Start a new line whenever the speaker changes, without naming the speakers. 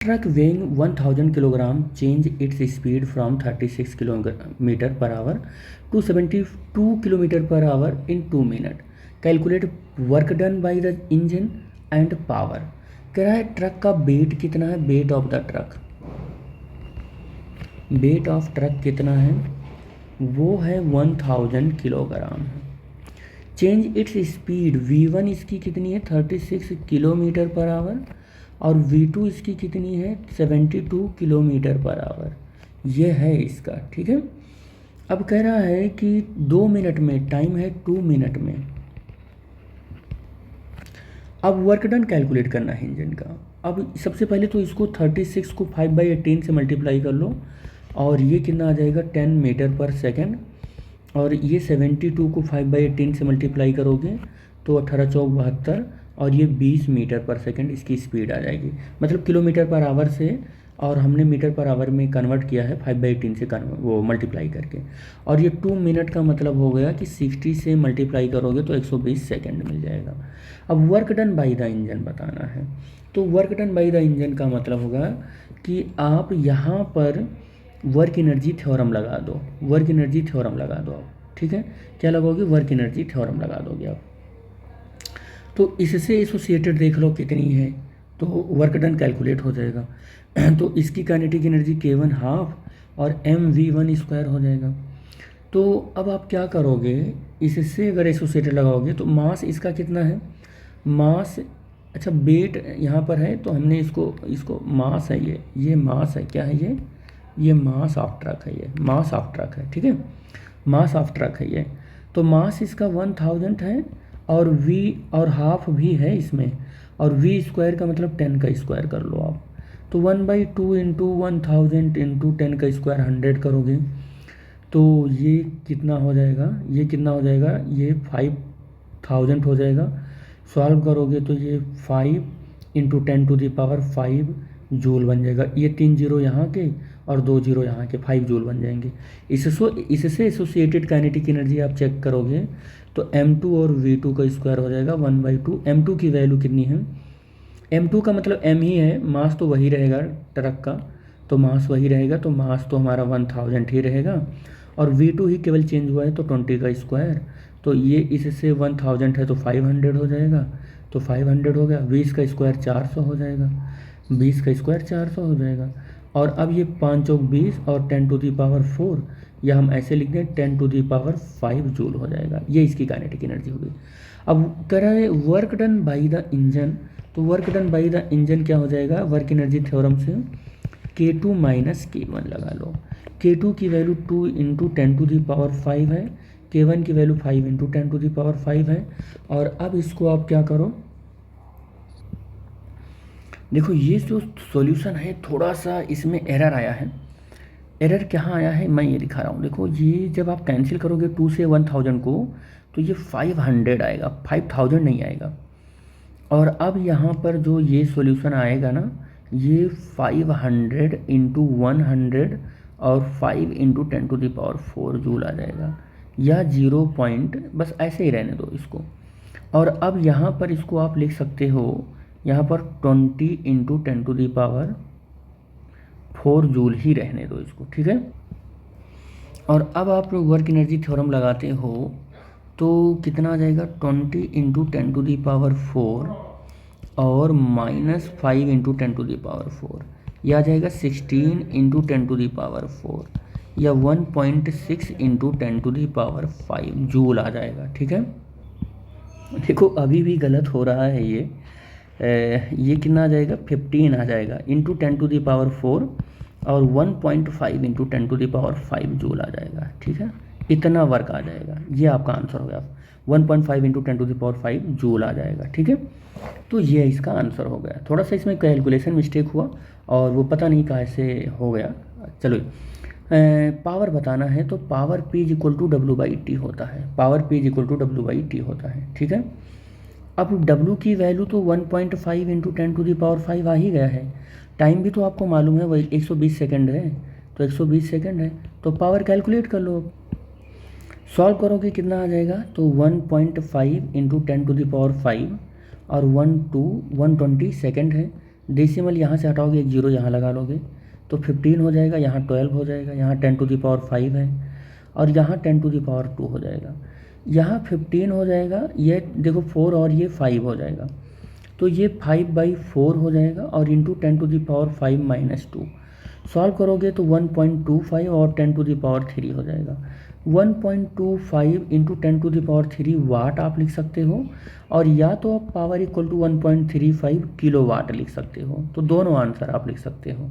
Truck weighing 1000 kilogram change its speed from 36 kilometre per hour to 72 kilometre per hour in 2 minute. Calculate work done by the engine and power. कह रहा है truck का weight कितना है, weight of the truck, weight of truck कितना है, वो है 1000 kilogram. Change its speed, V1 इसकी कितनी है 36 किलोमीटर पर आवर और V2 इसकी कितनी है 72 किलोमीटर पर आवर। ये है इसका, ठीक है। अब कह रहा है कि 2 मिनट में, टाइम है 2 मिनट में। अब वर्क डन कैलकुलेट करना है इंजन का। अब सबसे पहले तो इसको 36 को 5/18 से मल्टीप्लाई कर लो और ये कितना आ जाएगा 10 मीटर पर सेकेंड, और ये 72 को 5/18 से मल्टीप्लाई करोगे तो 18 चौक 72 और ये 20 मीटर पर सेकंड इसकी स्पीड आ जाएगी, मतलब किलोमीटर पर आवर से, और हमने मीटर पर आवर में कन्वर्ट किया है 5/18 से वो मल्टीप्लाई करके। और ये 2 मिनट का मतलब हो गया कि 60 से मल्टीप्लाई करोगे तो 120 सेकंड मिल जाएगा। अब work done by the engine बताना है, तो work done by the engine का मतलब होगा कि आप यहाँ पर वर्क एनर्जी थ्योरम लगा दो, वर्क एनर्जी थ्योरम लगा दो आप, ठीक है। क्या लगाओगे, वर्क एनर्जी थ्योरम लगा दोगे आप। तो इससे एसोसिएटेड देख लो कितनी है, तो वर्क डन कैलकुलेट हो जाएगा। तो इसकी काइनेटिक एनर्जी K1 हाफ और mv1 स्क्वायर हो जाएगा। तो अब आप क्या करोगे, इससे अगर एसोसिएटेड लगाओगे तो मास इसका कितना है, मास, अच्छा वेट यहाँ पर है तो हमने इसको मास है, ये मास है, क्या है ये मास ऑफ ट्रक है, ये मास ऑफ ट्रक है, ठीक है, मास ऑफ ट्रक है ये। तो मास इसका 1000 है और v और हाफ भी है इसमें, और v स्क्वायर का मतलब 10 का स्क्वायर कर लो आप। तो 1/2 इंटू 1000 इंटू 10 का स्क्वायर 100 करोगे तो ये कितना हो जाएगा, ये कितना हो जाएगा, ये 5000 हो जाएगा। सॉल्व करोगे तो ये 5 इंटू 10⁵ जूल बन जाएगा। ये 3 जीरो यहाँ के और 2 जीरो यहाँ के, 5 जूल बन जाएंगे। इससे एसोसिएटेड काइनेटिक एनर्जी आप चेक करोगे तो m2 और v2 का स्क्वायर हो जाएगा 1/2। m2 की वैल्यू कितनी है, m2 का मतलब m ही है, मास तो वही रहेगा ट्रक का, तो मास वही रहेगा, तो मास तो हमारा 1000 ही रहेगा, और v2 ही केवल चेंज हुआ है तो 20 का स्क्वायर, तो ये इससे 1000 है तो 500 हो जाएगा, तो 500 हो गया। 20 का स्क्वायर 400 हो जाएगा, 20 का स्क्वायर 400 हो जाएगा। और अब ये 5 चौक 20 और 10⁴, या हम ऐसे लिख दें 10⁵ जूल हो जाएगा। ये इसकी काइनेटिक एनर्जी होगी। अब कह रहा है work done by the engine, तो work done by the engine क्या हो जाएगा, वर्क एनर्जी थ्योरम से K2 माइनस K1 लगा लो। K2 की वैल्यू 2 इंटू 10⁵ है, K1 की वैल्यू 5 इंटू 10⁵ है। और अब इसको आप क्या करो, देखो ये जो सॉल्यूशन है थोड़ा सा इसमें एरर आया है। एरर कहाँ आया है मैं ये दिखा रहा हूँ। देखो ये जब आप कैंसिल करोगे 2 से 1000 को तो ये 500 आएगा, 5000 नहीं आएगा। और अब यहाँ पर जो ये सॉल्यूशन आएगा ना, ये 500 इंटू 100 और 5 इंटू 10⁴ जूल आ जाएगा, या 0 पॉइंट, बस ऐसे ही रहने दो इसको। और अब यहाँ पर इसको आप लिख सकते हो, यहाँ पर 20 इंटू 10⁴ जूल ही रहने दो इसको, ठीक है। और अब आप वर्क एनर्जी थ्योरम लगाते हो तो कितना आ जाएगा, 20 इंटू 10⁴ और -5 इंटू 10⁴, यह आ जाएगा 16 इंटू 10⁴, या 1.6 इंटू 10⁵ जूल आ जाएगा, ठीक है। देखो अभी भी गलत हो रहा है ये कितना आ जाएगा, 15 आ जाएगा इंटू 10⁴ और 1.5 इंटू 10⁵ जूल आ जाएगा, ठीक है। इतना वर्क आ जाएगा, ये आपका आंसर हो गया। 1.5 इंटू 10⁵ जूल आ जाएगा, ठीक है। तो ये इसका आंसर हो गया। थोड़ा सा इसमें कैलकुलेशन मिस्टेक हुआ और वो पता नहीं कैसे हो गया। चलो पावर बताना है, तो पावर P = W/T होता है, पावर P = W/T होता है, ठीक है। अब W की वैल्यू तो 1.5 इंटू 10⁵ आ ही गया है। टाइम भी तो आपको मालूम है, वही 120 सेकंड है, तो 120 सेकंड है, तो पावर कैलकुलेट कर लो। सॉल्व करोगे कितना आ जाएगा, तो 1.5 इंटू 10⁵ और 120 सेकंड है, डेसिमल यहाँ से हटाओगे, एक जीरो यहाँ लगा लोगे तो 15 हो जाएगा, यहाँ 12 हो जाएगा, यहाँ 10⁵ है और यहाँ 10⁵ हो जाएगा, यहाँ 15 हो जाएगा, ये देखो 4 और ये 5 हो जाएगा, तो ये 5/4 हो जाएगा और इंटू 10⁵ माइनस 2 सॉल्व करोगे तो 1.25 और 10⁻³ हो जाएगा। 1.25 इंटू 10⁻³ वाट आप लिख सकते हो, और या तो आप power equal to 1.35 kilowatt लिख सकते हो। तो दोनों आंसर आप लिख सकते हो।